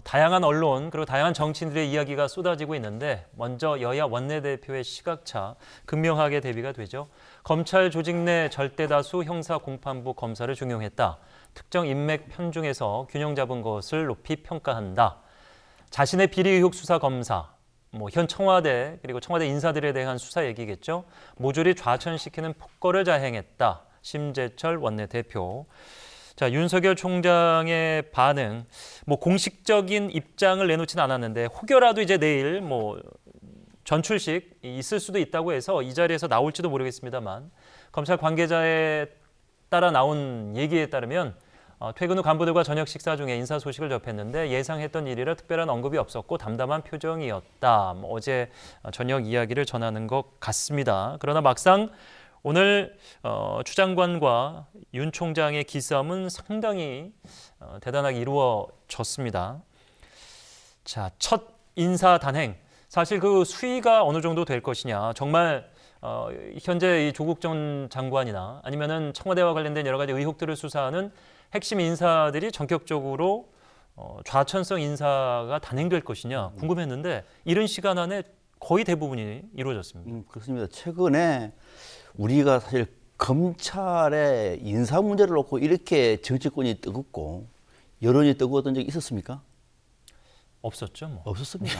다양한 언론 그리고 다양한 정치인들의 이야기가 쏟아지고 있는데 먼저 여야 원내대표의 시각차 극명하게 대비가 되죠. 검찰 조직 내 절대다수 형사 공판부 검사를 중용했다. 특정 인맥 편중에서 균형 잡은 것을 높이 평가한다. 자신의 비리 의혹 수사 검사, 현 청와대 그리고 청와대 인사들에 대한 수사 얘기겠죠. 모조리 좌천시키는 폭거를 자행했다. 심재철 원내대표. 자, 윤석열 총장의 반응, 공식적인 입장을 내놓지는 않았는데 혹여라도 이제 내일 전출식 있을 수도 있다고 해서 이 자리에서 나올지도 모르겠습니다만 검찰 관계자에 따라 나온 얘기에 따르면 퇴근 후 간부들과 저녁 식사 중에 인사 소식을 접했는데 예상했던 일이라 특별한 언급이 없었고 담담한 표정이었다. 어제 저녁 이야기를 전하는 것 같습니다. 그러나 막상 오늘 추 장관과 윤 총장의 기싸움은 상당히 대단하게 이루어졌습니다. 자, 첫 인사 단행. 사실 그 수위가 어느 정도 될 것이냐. 정말 현재 이 조국 전 장관이나 아니면은 청와대와 관련된 여러 가지 의혹들을 수사하는 핵심 인사들이 전격적으로 좌천성 인사가 단행될 것이냐 궁금했는데 이른 시간 안에 거의 대부분이 이루어졌습니다. 그렇습니다. 최근에 우리가 사실 검찰의 인사 문제를 놓고 이렇게 정치권이 뜨겁고 여론이 뜨거웠던 적이 있었습니까? 없었죠. 없었습니다.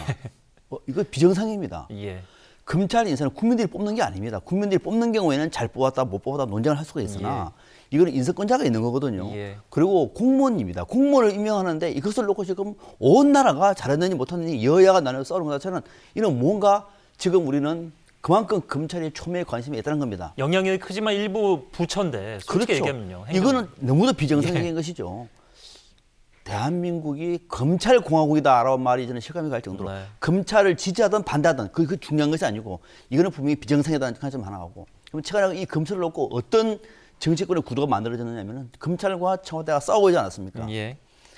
이거 비정상입니다. 예. 검찰 인사는 국민들이 뽑는 게 아닙니다. 국민들이 뽑는 경우에는 잘 뽑았다 못 뽑았다 논쟁을 할 수가 있으나 이거는 인사권자가 있는 거거든요. 그리고 공무원입니다. 공무원을 임명하는데 이것을 놓고 지금 온 나라가 잘했느니 못했느니 여야가 나눠 싸우는 것 자체는 이런 뭔가 지금 우리는 그만큼 검찰의 초미의 관심이 있다는 겁니다. 영향력이 크지만 일부 부처인데 솔직히 얘기하면요. 이거는 너무도 비정상적인 것이죠. 대한민국이 검찰공화국이다라는 말이 저는 실감이 갈 정도로 검찰을 지지하든 반대하든 그 중요한 것이 아니고 이거는 분명히 비정상이다는 점 하나 하고 그럼 최근에 이 검찰을 놓고 어떤 정치권의 구도가 만들어졌느냐면은 검찰과 청와대가 싸우지 않았습니까?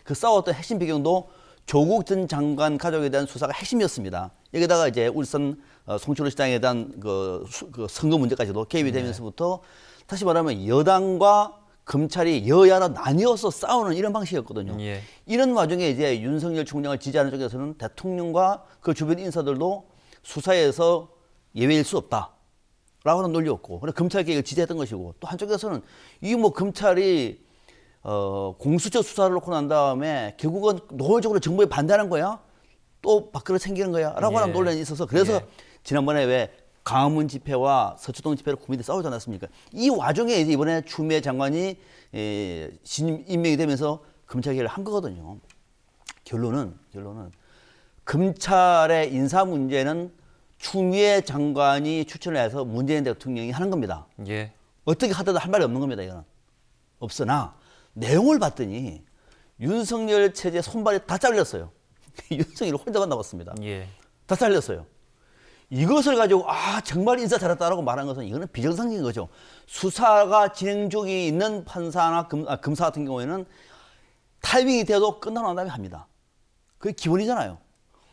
그 싸웠던 핵심 배경도 조국 전 장관 가족에 대한 수사가 핵심이었습니다. 여기다가 이제 울산 송철호 시장에 대한 그 선거 문제까지도 개입이 되면서부터 다시 말하면 여당과 검찰이 여야로 나뉘어서 싸우는 이런 방식이었거든요. 이런 와중에 이제 윤석열 총장을 지지하는 쪽에서는 대통령과 그 주변 인사들도 수사에서 예외일 수 없다라고 하는 논리였고, 그래 검찰 개혁을 지지했던 것이고, 또 한쪽에서는 이 검찰이 공수처 수사를 놓고 난 다음에 결국은 노골적으로 정부에 반대하는 거야? 또 밖으로 생기는 거야? 라고 하는 논란이 있어서 그래서 지난번에 왜 광화문 집회와 서초동 집회로 국민들이 싸우지 않았습니까? 이 와중에 이제 이번에 추미애 장관이 신임 임명이 되면서 검찰 개혁을 한 거거든요. 결론은 검찰의 인사 문제는 추미애 장관이 추천을 해서 문재인 대통령이 하는 겁니다. 어떻게 하더라도 할 말이 없는 겁니다. 이거는. 없으나 내용을 봤더니 윤석열 체제 손발이 다 잘렸어요. 윤석열이 혼자만 남았습니다. 다 잘렸어요. 이것을 가지고 정말 인사 잘했다라고 말한 것은 이거는 비정상적인 거죠. 수사가 진행 중에 있는 판사나 검사 같은 경우에는 타이밍이 돼도 끝나고 난 다음에 합니다. 그게 기본이잖아요.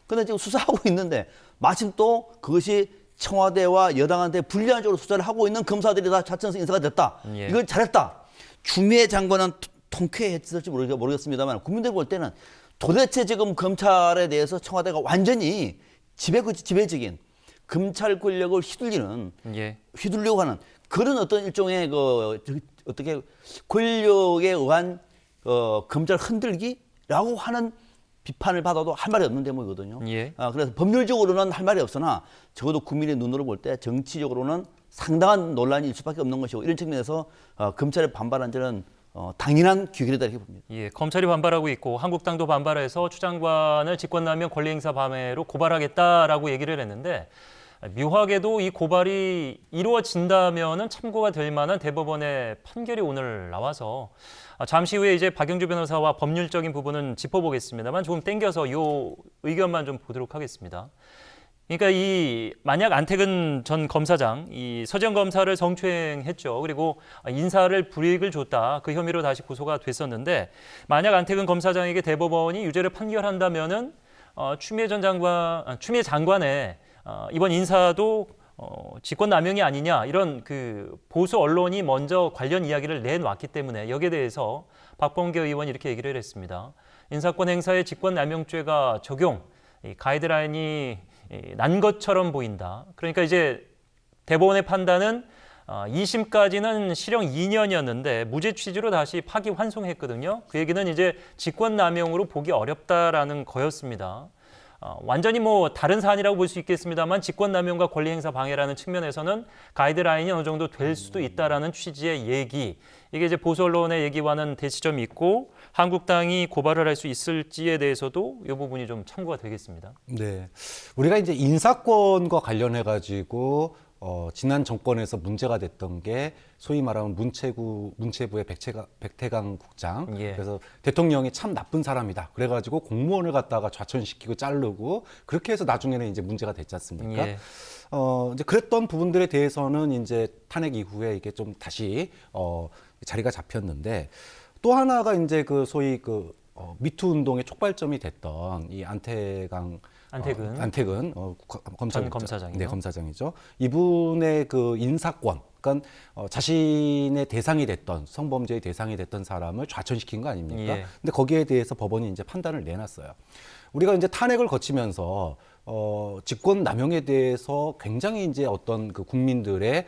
그런데 지금 수사하고 있는데 마침 또 그것이 청와대와 여당한테 불리한 쪽으로 수사를 하고 있는 검사들이 다 좌천성 인사가 됐다. 이걸 잘했다. 추미애 장관은 통쾌했을지 모르겠습니다만 국민들 볼 때는 도대체 지금 검찰에 대해서 청와대가 완전히 지배적인 검찰 권력을 휘둘려고 하는 그런 어떤 일종의 어떻게 권력에 의한 검찰 흔들기라고 하는 비판을 받아도 할 말이 없는 대목이거든요. 그래서 법률적으로는 할 말이 없으나 적어도 국민의 눈으로 볼 때 정치적으로는 상당한 논란이 일 수밖에 없는 것이고 이런 측면에서 검찰의 반발한 저는 당연한 규결이다 이렇게 봅니다. 검찰이 반발하고 있고 한국당도 반발해서 추 장관을 직권남용 권리행사 밤해로 고발하겠다라고 얘기를 했는데 묘하게도 이 고발이 이루어진다면은 참고가 될 만한 대법원의 판결이 오늘 나와서 잠시 후에 이제 박영주 변호사와 법률적인 부분은 짚어보겠습니다만 조금 땡겨서 이 의견만 좀 보도록 하겠습니다. 그러니까 만약 안태근 전 검사장 이 서지현 검사를 성추행했죠. 그리고 인사를 불이익을 줬다. 그 혐의로 다시 고소가 됐었는데 만약 안태근 검사장에게 대법원이 유죄를 판결한다면은 추미애 장관의 이번 인사도 직권남용이 아니냐 이런 그 보수 언론이 먼저 관련 이야기를 내놨기 때문에 여기에 대해서 박범계 의원이 이렇게 얘기를 했습니다. 인사권 행사에 직권남용죄가 적용, 이 가이드라인이 난 것처럼 보인다. 그러니까 이제 대법원의 판단은 2심까지는 실형 2년이었는데 무죄 취지로 다시 파기환송했거든요. 그 얘기는 이제 직권남용으로 보기 어렵다라는 거였습니다. 완전히 뭐 다른 사안이라고 볼 수 있겠습니다만 직권남용과 권리행사 방해라는 측면에서는 가이드라인이 어느 정도 될 수도 있다라는 취지의 얘기. 이게 이제 보수 언론의 얘기와는 대치점이 있고 한국당이 고발을 할 수 있을지에 대해서도 이 부분이 좀 참고가 되겠습니다. 네, 우리가 이제 인사권과 관련해 가지고 지난 정권에서 문제가 됐던 게 소위 말하면 문체부의 백태강 국장. 예. 그래서 대통령이 참 나쁜 사람이다. 그래가지고 공무원을 갖다가 좌천시키고 자르고 그렇게 해서 나중에는 이제 문제가 됐지 않습니까? 예. 이제 그랬던 부분들에 대해서는 이제 탄핵 이후에 이게 좀 다시 자리가 잡혔는데 또 하나가 이제 그 소위 미투 운동의 촉발점이 됐던 이 안태근 전 검사장이요. 네, 검사장이죠. 이분의 그 인사권, 그러니까 자신의 대상이 됐던 성범죄의 대상이 됐던 사람을 좌천시킨 거 아닙니까? 예. 근데 거기에 대해서 법원이 이제 판단을 내놨어요. 우리가 이제 탄핵을 거치면서 직권 남용에 대해서 굉장히 이제 어떤 그 국민들의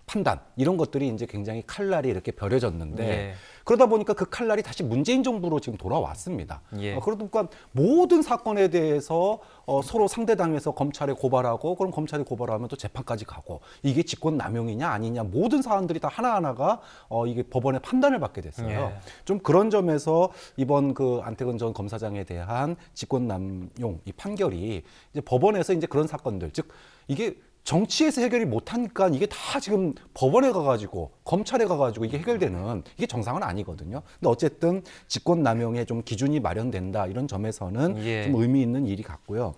판단 이런 것들이 이제 굉장히 칼날이 이렇게 벼려졌는데 예. 그러다 보니까 그 칼날이 다시 문재인 정부로 지금 돌아왔습니다. 예. 그러다 보니까 모든 사건에 대해서 서로 상대당에서 검찰에 고발하고 그럼 검찰이 고발하면 또 재판까지 가고 이게 직권 남용이냐 아니냐 모든 사안들이 다 하나하나가 이게 법원의 판단을 받게 됐어요. 예. 좀 그런 점에서 이번 그 안태근 전 검사장에 대한 직권 남용 이 판결이 이제 법원에서 이제 그런 사건들 즉 이게 정치에서 해결이 못하니까 이게 다 지금 법원에 가가지고 검찰에 가가지고 이게 해결되는 이게 정상은 아니거든요. 근데 어쨌든 직권남용에 좀 기준이 마련된다 이런 점에서는 예. 좀 의미 있는 일이 같고요.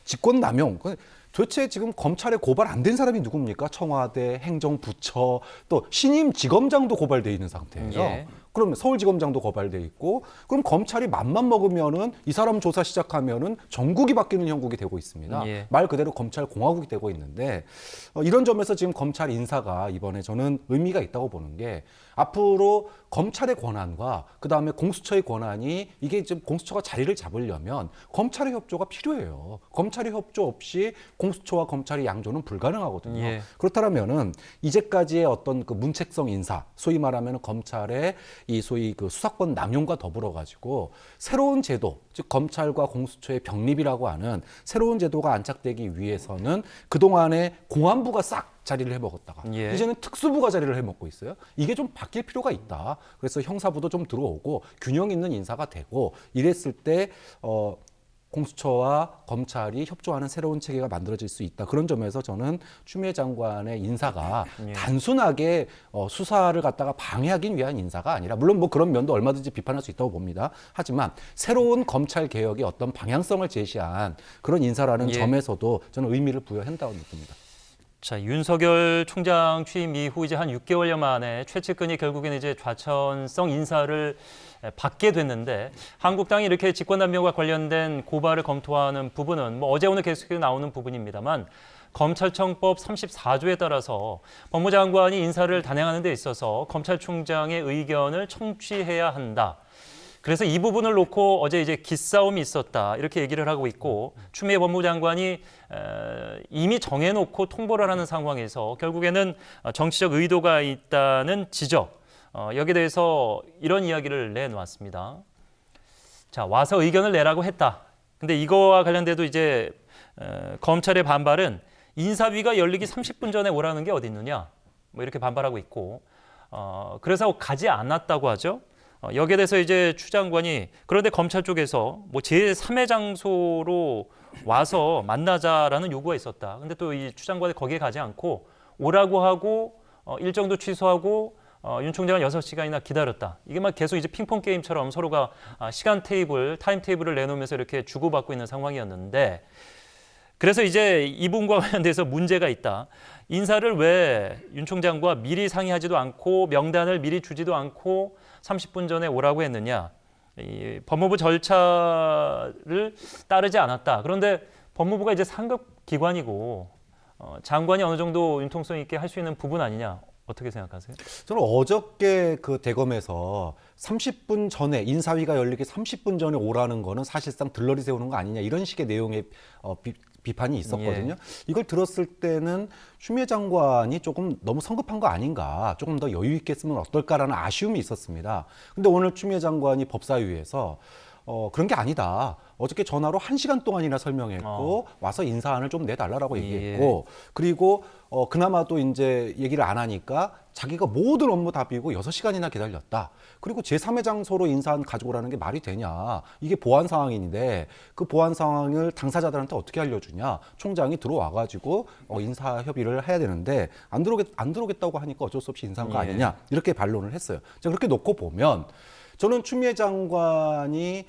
직권남용 도대체 지금 검찰에 고발 안 된 사람이 누굽니까? 청와대, 행정부처, 또 신임지검장도 고발돼 있는 상태예요. 예. 그러면 서울지검장도 고발돼 있고, 그럼 검찰이 맘만 먹으면은 이 사람 조사 시작하면은 전국이 바뀌는 형국이 되고 있습니다. 예. 말 그대로 검찰 공화국이 되고 있는데 이런 점에서 지금 검찰 인사가 이번에 저는 의미가 있다고 보는 게 앞으로 검찰의 권한과 그 다음에 공수처의 권한이 이게 지금 공수처가 자리를 잡으려면 검찰의 협조가 필요해요. 검찰의 협조 없이 공수처와 검찰의 양조는 불가능하거든요. 예. 그렇다면은 이제까지의 어떤 그 문책성 인사, 소위 말하면 검찰의 이 소위 그 수사권 남용과 더불어 가지고 새로운 제도, 즉 검찰과 공수처의 병립이라고 하는 새로운 제도가 안착되기 위해서는 그동안에 공안부가 싹 자리를 해먹었다가 예. 이제는 특수부가 자리를 해먹고 있어요. 이게 좀 바뀔 필요가 있다. 그래서 형사부도 좀 들어오고 균형 있는 인사가 되고 이랬을 때 공수처와 검찰이 협조하는 새로운 체계가 만들어질 수 있다. 그런 점에서 저는 추미애 장관의 인사가 예. 단순하게 수사를 갖다가 방해하기 위한 인사가 아니라 물론 뭐 그런 면도 얼마든지 비판할 수 있다고 봅니다. 하지만 새로운 검찰 개혁의 어떤 방향성을 제시한 그런 인사라는 예. 점에서도 저는 의미를 부여한다고 느낍니다. 자, 윤석열 총장 취임 이후 이제 한 6개월여 만에 최측근이 결국에는 이제 좌천성 인사를 받게 됐는데 한국당이 이렇게 직권남용과 관련된 고발을 검토하는 부분은 뭐 어제 오늘 계속 나오는 부분입니다만 검찰청법 34조에 따라서 법무장관이 인사를 단행하는 데 있어서 검찰총장의 의견을 청취해야 한다. 그래서 이 부분을 놓고 어제 이제 기싸움이 있었다 이렇게 얘기를 하고 있고 추미애 법무장관이 이미 정해놓고 통보를 하는 상황에서 결국에는 정치적 의도가 있다는 지적 여기에 대해서 이런 이야기를 내놓았습니다. 자, 와서 의견을 내라고 했다. 근데 이거와 관련돼도 이제 검찰의 반발은 인사위가 열리기 30분 전에 오라는 게 어디 있느냐 뭐 이렇게 반발하고 있고 그래서 가지 않았다고 하죠. 여기에 대해서 이제 추 장관이 그런데 검찰 쪽에서 뭐 제3의 장소로 와서 만나자라는 요구가 있었다. 근데 또 이 추 장관이 거기에 가지 않고 오라고 하고 일정도 취소하고 윤 총장은 6시간이나 기다렸다. 이게 막 계속 이제 핑퐁 게임처럼 서로가 시간 테이블, 타임 테이블을 내놓으면서 이렇게 주고받고 있는 상황이었는데 그래서 이제 이분과 관련돼서 문제가 있다. 인사를 왜 윤 총장과 미리 상의하지도 않고 명단을 미리 주지도 않고 30분 전에 오라고 했느냐. 이 법무부 절차를 따르지 않았다. 그런데 법무부가 이제 상급 기관이고 장관이 어느 정도 융통성 있게 할 수 있는 부분 아니냐. 어떻게 생각하세요? 저는 어저께 그 대검에서 30분 전에 인사위가 열리기 30분 전에 오라는 거는 사실상 들러리 세우는 거 아니냐 이런 식의 내용의 비판이 있었거든요. 이걸 들었을 때는 추미애 장관이 조금 너무 성급한 거 아닌가, 조금 더 여유 있게 쓰면 어떨까라는 아쉬움이 있었습니다. 근데 오늘 추미애 장관이 법사위에서 그런 게 아니다. 어저께 전화로 1시간 동안이나 설명했고 와서 인사안을 좀 내달라고 얘기했고 그리고 그나마도 이제 얘기를 안 하니까 자기가 모든 업무 다 비우고 6시간이나 기다렸다. 그리고 제3의 장소로 인사안 가져오라는 게 말이 되냐. 이게 보안 상황인데 그 보안 상황을 당사자들한테 어떻게 알려주냐. 총장이 들어와가지고 인사 협의를 해야 되는데 안 들어오겠다고 하니까 어쩔 수 없이 인사한 거 아니냐. 이렇게 반론을 했어요. 자, 그렇게 놓고 보면 저는 추미애 장관이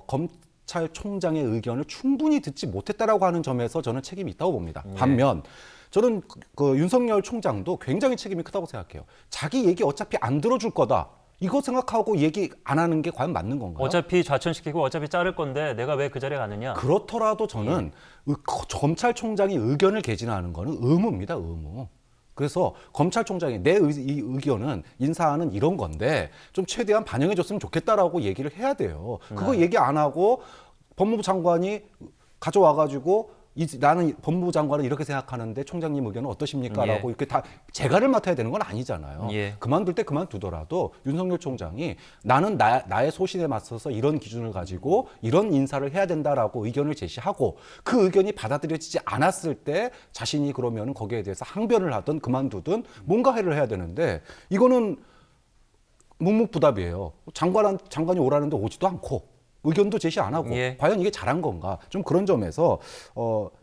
검찰총장의 의견을 충분히 듣지 못했다라고 하는 점에서 저는 책임이 있다고 봅니다. 반면 저는 그 윤석열 총장도 굉장히 책임이 크다고 생각해요. 자기 얘기 어차피 안 들어줄 거다. 이거 생각하고 얘기 안 하는 게 과연 맞는 건가요? 어차피 좌천시키고 어차피 자를 건데 내가 왜 그 자리에 가느냐. 그렇더라도 저는 검찰총장이 의견을 개진하는 거는 의무입니다. 의무. 그래서 검찰총장이 내 의견은 인사하는 이런 건데 좀 최대한 반영해 줬으면 좋겠다라고 얘기를 해야 돼요. 그거 얘기 안 하고 법무부 장관이 가져와가지고 나는 법무부 장관은 이렇게 생각하는데 총장님 의견은 어떠십니까라고 이렇게 다 재갈을 맡아야 되는 건 아니잖아요. 그만둘 때 그만두더라도 윤석열 총장이 나는 나의 소신에 맞서서 이런 기준을 가지고 이런 인사를 해야 된다라고 의견을 제시하고 그 의견이 받아들여지지 않았을 때 자신이 그러면 거기에 대해서 항변을 하든 그만두든 뭔가 해를 해야 되는데 이거는 묵묵부답이에요. 장관이 오라는데 오지도 않고 의견도 제시 안 하고 과연 이게 잘한 건가? 좀 그런 점에서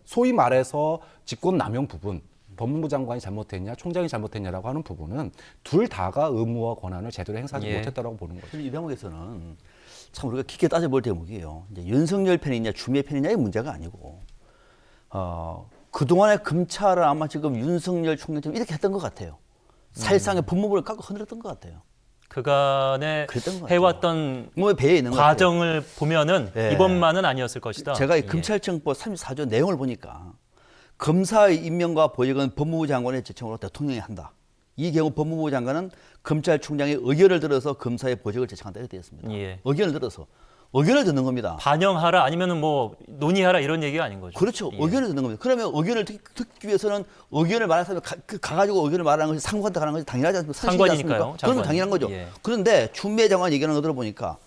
소위 말해서 직권남용 부분, 법무부 장관이 잘못했냐, 총장이 잘못했냐라고 하는 부분은 둘 다가 의무와 권한을 제대로 행사하지 못했다라고 보는 거죠. 이 대목에서는 참 우리가 깊게 따져볼 대목이에요. 이제 윤석열 편이냐, 추미애 편이냐의 문제가 아니고 그동안의 검찰은 아마 지금 윤석열 총장처럼 이렇게 했던 것 같아요. 사실상의 법무부를 깎고 흔들었던 것 같아요. 그간에 해왔던 배에 있는 과정을 보면은 이번만은 아니었을 것이다. 제가 이 검찰청법 34조 내용을 보니까 검사의 임명과 보직은 법무부 장관의 제청으로 대통령이 한다. 이 경우 법무부 장관은 검찰총장의 의견을 들어서 검사의 보직을 제청한다 이렇게 되어 있습니다. 의견을 들어서. 의견을 듣는 겁니다. 반영하라 아니면은 뭐 논의하라 이런 얘기가 아닌 거죠. 그렇죠. 의견을 듣는 겁니다. 그러면 의견을 듣기 위해서는 의견을 말할 사람이 가가지고 의견을 말하는 것이 상관한테 가는 것이 당연하지 않습니까? 상관이니까요. 그러면 당연한 거죠. 그런데 추미애 장관 얘기하는 거 들어보니까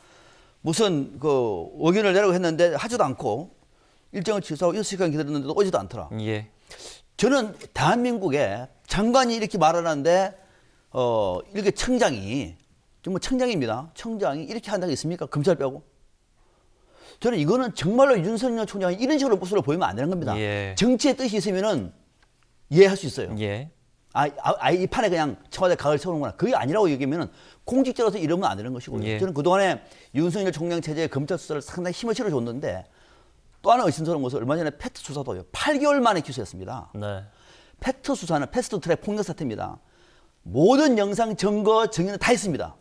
무슨 그 의견을 내라고 했는데 하지도 않고 일정을 취소하고 6시간 기다렸는데도 오지도 않더라. 저는 대한민국에 장관이 이렇게 말하는데 이렇게 청장이 정말 청장입니다. 청장이 이렇게 한다는 게 있습니까? 검찰 빼고. 저는 이거는 정말로 윤석열 총장이 이런 식으로 모습을 보이면 안 되는 겁니다. 정치의 뜻이 있으면은 이해할 수 있어요. 이 판에 그냥 청와대 각을 세우는구나. 그게 아니라고 얘기하면은 공직자로서 이러면 안 되는 것이고요. 저는 그동안에 윤석열 총장 체제의 검찰 수사를 상당히 힘을 실어줬는데 또 하나 의심스러운 것은 얼마 전에 팩트 수사도요. 8개월 만에 기소했습니다. 팩트 수사는 패스트 트랙 폭력 사태입니다. 모든 영상 증거 증인은 다 있습니다.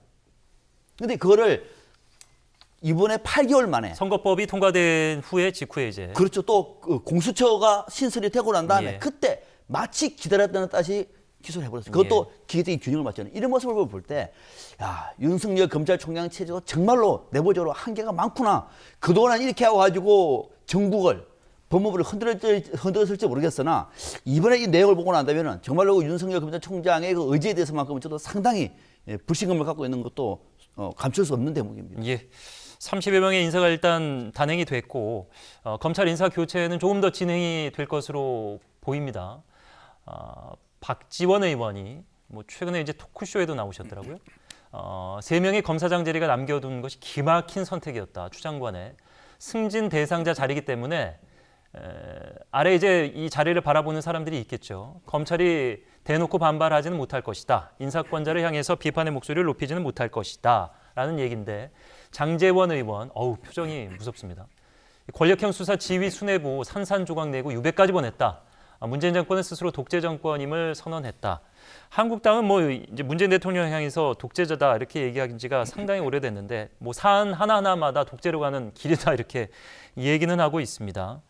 근데 그거를 이번에 8개월 만에 선거법이 통과된 후에 직후에 이제 그렇죠. 또 공수처가 신설이 되고 난 다음에 그때 마치 기다렸다는 듯이 기소를 해버렸어요. 그것도 기계적인 균형을 맞추는 이런 모습을 볼 때 윤석열 검찰총장 체제가 정말로 내부적으로 한계가 많구나. 그동안 이렇게 해가지고 전국을 법무부를 흔들었을지 모르겠으나 이번에 이 내용을 보고 난다면 정말로 윤석열 검찰총장의 그 의지에 대해서만큼은 저도 상당히 불신감을 갖고 있는 것도 감출 수 없는 대목입니다. 30여 명의 인사가 일단 단행이 됐고 검찰 인사 교체는 조금 더 진행이 될 것으로 보입니다. 박지원 의원이 뭐 최근에 이제 토크쇼에도 나오셨더라고요. 3명의 검사장 자리가 남겨둔 것이 기막힌 선택이었다. 추 장관의 승진 대상자 자리이기 때문에 아래 이제 이 자리를 바라보는 사람들이 있겠죠. 검찰이 대놓고 반발하지는 못할 것이다. 인사권자를 향해서 비판의 목소리를 높이지는 못할 것이다. 라는 얘기인데 장제원 의원, 표정이 무섭습니다. 권력형 수사 지휘 수뇌부 산산조각 내고 유배까지 보냈다. 문재인 정권은 스스로 독재 정권임을 선언했다. 한국당은 뭐 이제 문재인 대통령 향해서 독재자다 이렇게 얘기한 지가 상당히 오래됐는데 뭐 사안 하나하나마다 독재로 가는 길이다 이렇게 얘기는 하고 있습니다.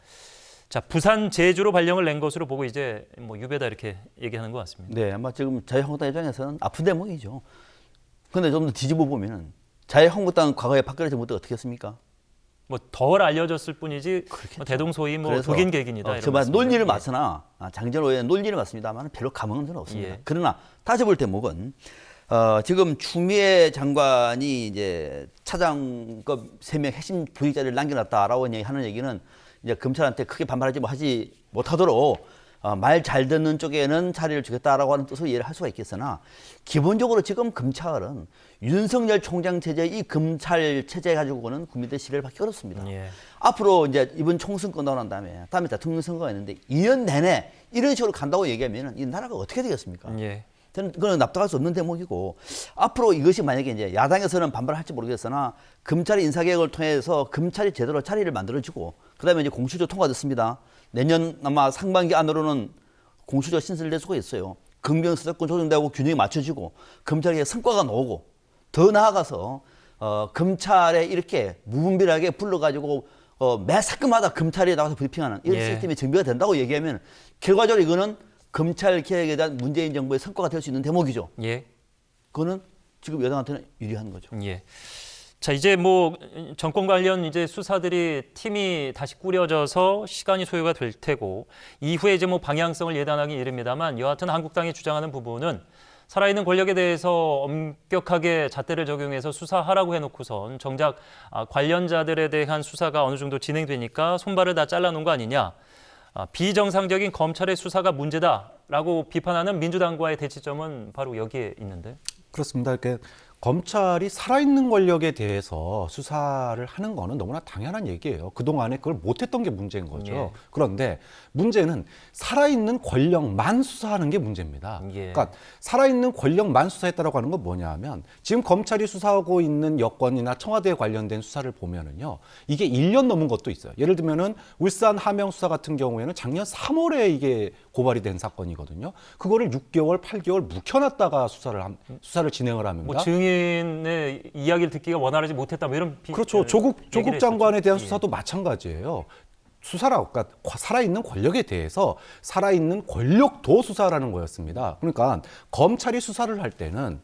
자, 부산 제주로 발령을 낸 것으로 보고 이제 뭐 유배다 이렇게 얘기하는 것 같습니다. 네, 아마 지금 자유한국당 입장에서는 아픈 대목이죠. 그런데 좀 더 뒤집어 보면은 자유한국당 과거에 박근혜 정부 때 어떻게 했습니까? 뭐 덜 알려졌을 뿐이지 뭐 대동소이 뭐 그래서, 극인 객인이다 이런 정말 말씀입니다. 논리를 예. 맞으나 장전 오해 논리를 맞습니다만 별로 감흥은 저는 없습니다. 예. 그러나 따져볼 대목은 지금 추미애 장관이 이제 차장급 3명 핵심 부직자를 남겨놨다라고 하는 얘기는 이제 검찰한테 크게 반발하지 하지 못하도록 말 잘 듣는 쪽에는 자리를 주겠다라고 하는 뜻으로 이해를 할 수가 있겠으나 기본적으로 지금 검찰은 윤석열 총장 체제 이 검찰 체제 가지고는 국민들 신뢰를 받기 어렵습니다. 예. 앞으로 이제 이번 총선 끝나고 난 다음에 대통령 선거가 있는데 2년 내내 이런 식으로 간다고 얘기하면 이 나라가 어떻게 되겠습니까? 예. 저는 그건 납득할 수 없는 대목이고 앞으로 이것이 만약에 이제 야당에서는 반발할지 모르겠으나 검찰의 인사개혁을 통해서 검찰이 제대로 자리를 만들어주고 그다음에 이제 공수처 통과됐습니다. 내년 아마 상반기 안으로는 공수처 신설될 수가 있어요. 검경 수사권 조정되고 균형이 맞춰지고 검찰에 성과가 나오고 더 나아가서 검찰에 이렇게 무분별하게 불러가지고 매 사건마다 검찰에 나가서 브리핑하는 이런 예. 시스템이 정비가 된다고 얘기하면 결과적으로 이거는 검찰 개혁에 대한 문재인 정부의 성과가 될 수 있는 대목이죠. 예. 그거는 지금 여당한테는 유리한 거죠. 예. 자, 이제 뭐 정권 관련 이제 수사들이 팀이 다시 꾸려져서 시간이 소요가 될 테고 이후에 이제 뭐 방향성을 예단하기 이릅니다만 여하튼 한국당이 주장하는 부분은 살아있는 권력에 대해서 엄격하게 잣대를 적용해서 수사하라고 해놓고선 정작 관련자들에 대한 수사가 어느 정도 진행되니까 손발을 다 잘라놓은 거 아니냐. 비정상적인 검찰의 수사가 문제다라고 비판하는 민주당과의 대치점은 바로 여기에 있는데. 그렇습니다. 이렇게 검찰이 살아있는 권력에 대해서 수사를 하는 거는 너무나 당연한 얘기예요. 그동안에 그걸 못했던 게 문제인 거죠. 예. 그런데 문제는 살아있는 권력만 수사하는 게 문제입니다. 예. 그러니까 살아있는 권력만 수사했다라고 하는 건 뭐냐 하면 지금 검찰이 수사하고 있는 여건이나 청와대에 관련된 수사를 보면은요. 이게 1년 넘은 것도 있어요. 예를 들면은 울산 하명 수사 같은 경우에는 작년 3월에 이게 고발이 된 사건이거든요. 그거를 6개월, 8개월 묵혀놨다가 수사를 진행을 합니다. 뭐 증인의 이야기를 듣기가 원활하지 못했다 뭐 이런 그렇죠. 조국 장관에 대한 예. 수사도 마찬가지예요. 수사라고, 그러니까 살아있는 권력에 대해서 살아있는 권력도 수사라는 거였습니다. 그러니까 검찰이 수사를 할 때는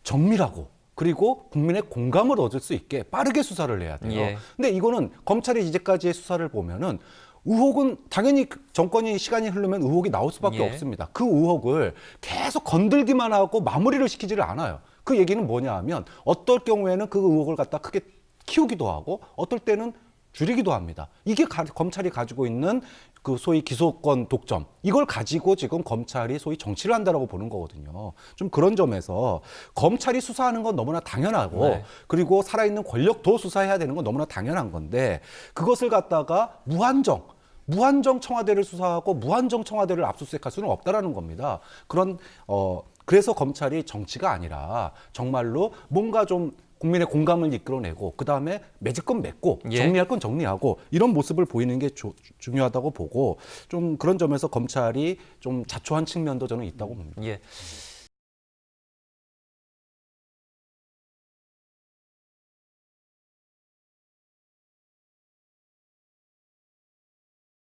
정밀하고 그리고 국민의 공감을 얻을 수 있게 빠르게 수사를 해야 돼요. 예. 근데 이거는 검찰이 이제까지의 수사를 보면은 의혹은 당연히 정권이 시간이 흐르면 의혹이 나올 수밖에 예. 없습니다. 그 의혹을 계속 건들기만 하고 마무리를 시키지를 않아요. 그 얘기는 뭐냐 하면 어떨 경우에는 그 의혹을 갖다 크게 키우기도 하고 어떨 때는 줄이기도 합니다. 이게 검찰이 가지고 있는 그 소위 기소권 독점, 이걸 가지고 지금 검찰이 소위 정치를 한다라고 보는 거거든요. 좀 그런 점에서 검찰이 수사하는 건 너무나 당연하고 네. 그리고 살아있는 권력도 수사해야 되는 건 너무나 당연한 건데 그것을 갖다가 무한정 청와대를 수사하고 무한정 청와대를 압수수색할 수는 없다라는 겁니다. 그래서 검찰이 정치가 아니라 정말로 뭔가 좀 국민의 공감을 이끌어내고 그다음에 맺을 건 맺고 예. 정리할 건 정리하고 이런 모습을 보이는 게 중요하다고 보고 좀 그런 점에서 검찰이 좀 자초한 측면도 저는 있다고 봅니다. 예.